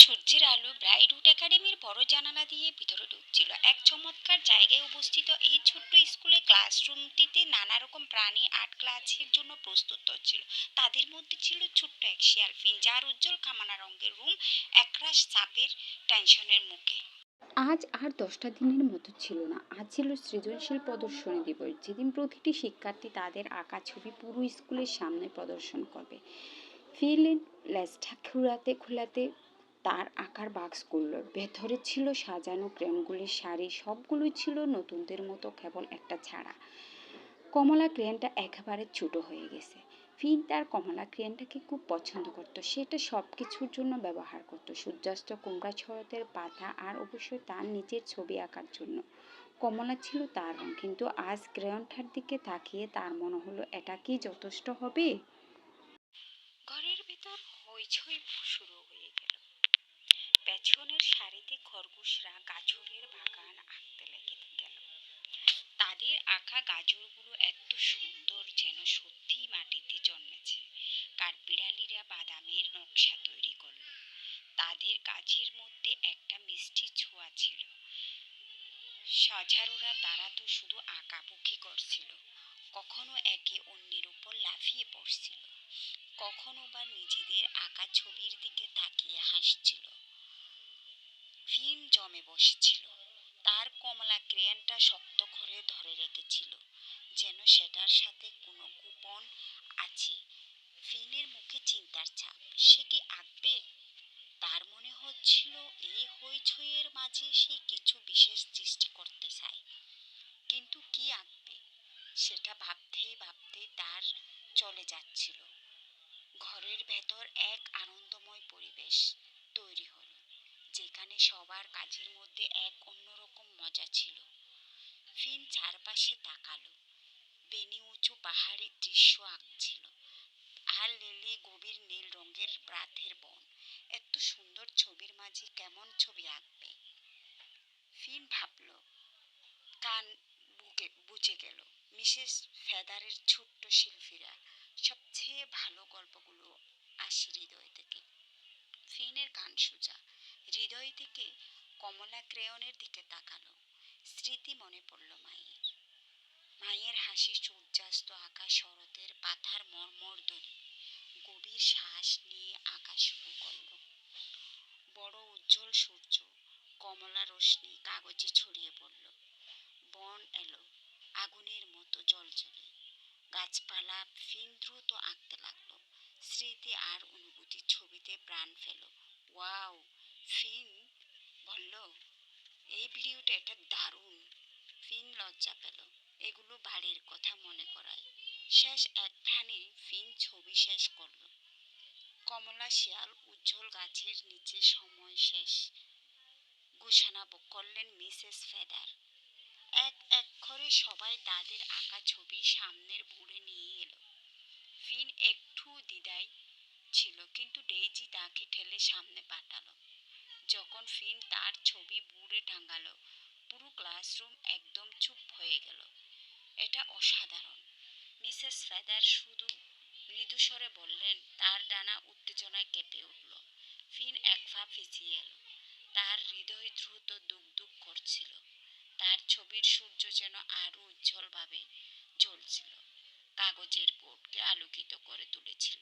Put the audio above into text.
সূর্যের আলো ব্রাইটউড একাডেমির বড় জানালা দিয়ে ভিতরে ঢুকছিল। এক চমৎকার জায়গায় অবস্থিত এই ছোট্ট স্কুলে ক্লাসরুমটিতে নানা রকম প্রাণী আর্ট ক্লাসের জন্য প্রস্তুত হচ্ছিল। তাদের মধ্যে ছিল ছোট্ট এক শিয়াল ফিন, যার উজ্জ্বল কামানা রঙের রুম একরাশ চাপের টেনশনের মুখে। আজ আর 10টা দিনের মতো ছিল না। আজ ছিল সৃজনশীল প্রদর্শনী দিবস, যেদিন প্রতিটি শিক্ষার্থী তাদের আঁকা ছবি পুরো স্কুলের সামনে প্রদর্শন করবে। ফিলিন লেজটা খুলাতে খুলাতে তার আঁকার বাক্সগুলোর ভেতরে ছিল সাজানো ক্রেয়নগুলির সারি। সবগুলোই ছিল নতুনদের মতো, কেবল একটা ছাড়া। কমলা ক্রেয়নটা একেবারে ছোট হয়ে গেছে। ফিন তার কমলা ক্রেয়নটাকে খুব পছন্দ করতো। সেটা সব কিছুর জন্য ব্যবহার করতো, সূর্যাস্ত, কুমড়া শরতের পাতা আর অবশ্যই তার নিজের ছবি আঁকার জন্য। কমলা ছিল তার রং, কিন্তু আজ ক্রেয়নটার দিকে তাকিয়ে তার মনে হলো, এটা কি যথেষ্ট হবে? ঘরের ভেতর হইচই শুরু হয়ে গেল। পেছনের সারিতে খরগোশরা গাজরের বাগান আঁকতে লেগে গেল। তাদের আঁকা গাজরগুলো এত সুন্দর, যেন সত্যিই মাটিতে জন্মেছে। কাঠবিড়ালিরা বাদামের নকশা তৈরি করলো। তাদের কাজের মধ্যে একটা মিষ্টি ছোঁয়া ছিল। সাঝারুরা, তারা তো শুধু আঁকাবুকি করছিল, কখনো একে অন্যের উপর লাফিয়ে পড়ছিল, কখনো বা নিজেদের আঁকা ছবির দিকে তাকিয়ে হাসছিল। ফিন জমে বসেছিল। তার কমলা ক্রেয়নটা শক্ত করে ধরে রেখেছিল, যেন সেটার সাথে কোনো গোপন আছে। ফিনের মুখে চিন্তার ছাপ। সে কি আঁকবে? তার মনে হচ্ছিল এই হইচইয়ের মাঝে সে কিছু বিশেষ সৃষ্টি করতে চায়, কিন্তু কি আঁকবে সেটা ভাবতেই ভাবতেই তার চলে যাচ্ছিল। ঘরের ভেতর এক আনন্দময় পরিবেশ তৈরি হলো, যেখানে সবার কাজের মধ্যে এক অন্যরকম মজা ছিল। ফিন চারপাশে তাকালো। বেনি উঁচু পাহাড়ের দৃশ্য আঁকছিল, আর লিলি গভীর নীল রঙের রাতের বন। এত সুন্দর ছবির মাঝে কেমন ছবি আঁকবে? ফিন ভাবল। কান বুঝে গেল, মিসেস ফেদারের ছোট্ট শিল্পীরা সবচেয়ে ভালো গল্পগুলো আসে হৃদয় থেকে। ফিনের কান সোজা। হৃদয় থেকে কমলা ক্রেয়নের দিকে তাকালো। স্মৃতি মনে পড়ল মায়ের। মায়ের হাসি, সূর্যাস্ত, আকাশ, শরতের পাতার মর্মর ধ্বনি। গভীর শ্বাস নিয়ে আঁকা শুরু করল। বড় উজ্জ্বল সূর্য, কমলা রশ্মি কাগজে ছড়িয়ে পড়ল। বন এলো আগুনের মতো জ্বলজ্বলে। গাছপালা। ফিন দ্রুত আঁকতে লাগলো। স্মৃতি আর অনুভূতি ছবিতে প্রাণ ফেল। ওয়াও! ফিন বলল, এই ভিডিওটা এটা দারুণ। ফিন লজ্জা পেল। এগুলো বাড়ির কথা মনে করায়। শেষ এক টানে ফিন ছবি শেষ করল। কমলা, শিয়াল, উজ্জ্বল গাছের নিচে সময় শেষ ঘোষণা করলেন মিসেস ফেদার। এক এক করে সবাই তাদের আঁকা ছবি সামনের বোর্ডে নিয়ে এলো। ফিন একটু দ্বিধায় ছিল, কিন্তু ডেইজি তাকে ঠেলে সামনে পাঠালো। যখন ফিন তার ছবি বোর্ডে টাঙালো, পুরো ক্লাসরুম একদম চুপ হয়ে গেল। এটা অসাধারণ, মিসেস ফেদার শুধু মৃদু স্বরে বললেন। তার ডানা উত্তেজনায় কেঁপে উঠল। ফিন এক পা পিছিয়ে এলো। তার হৃদয় দ্রুত দুক দুক করছিল। তার ছবির সূর্য যেন আরো উজ্জ্বলভাবে জ্বলছিল, কাগজের বোর্ডকে আলোকিত করে তুলেছিল।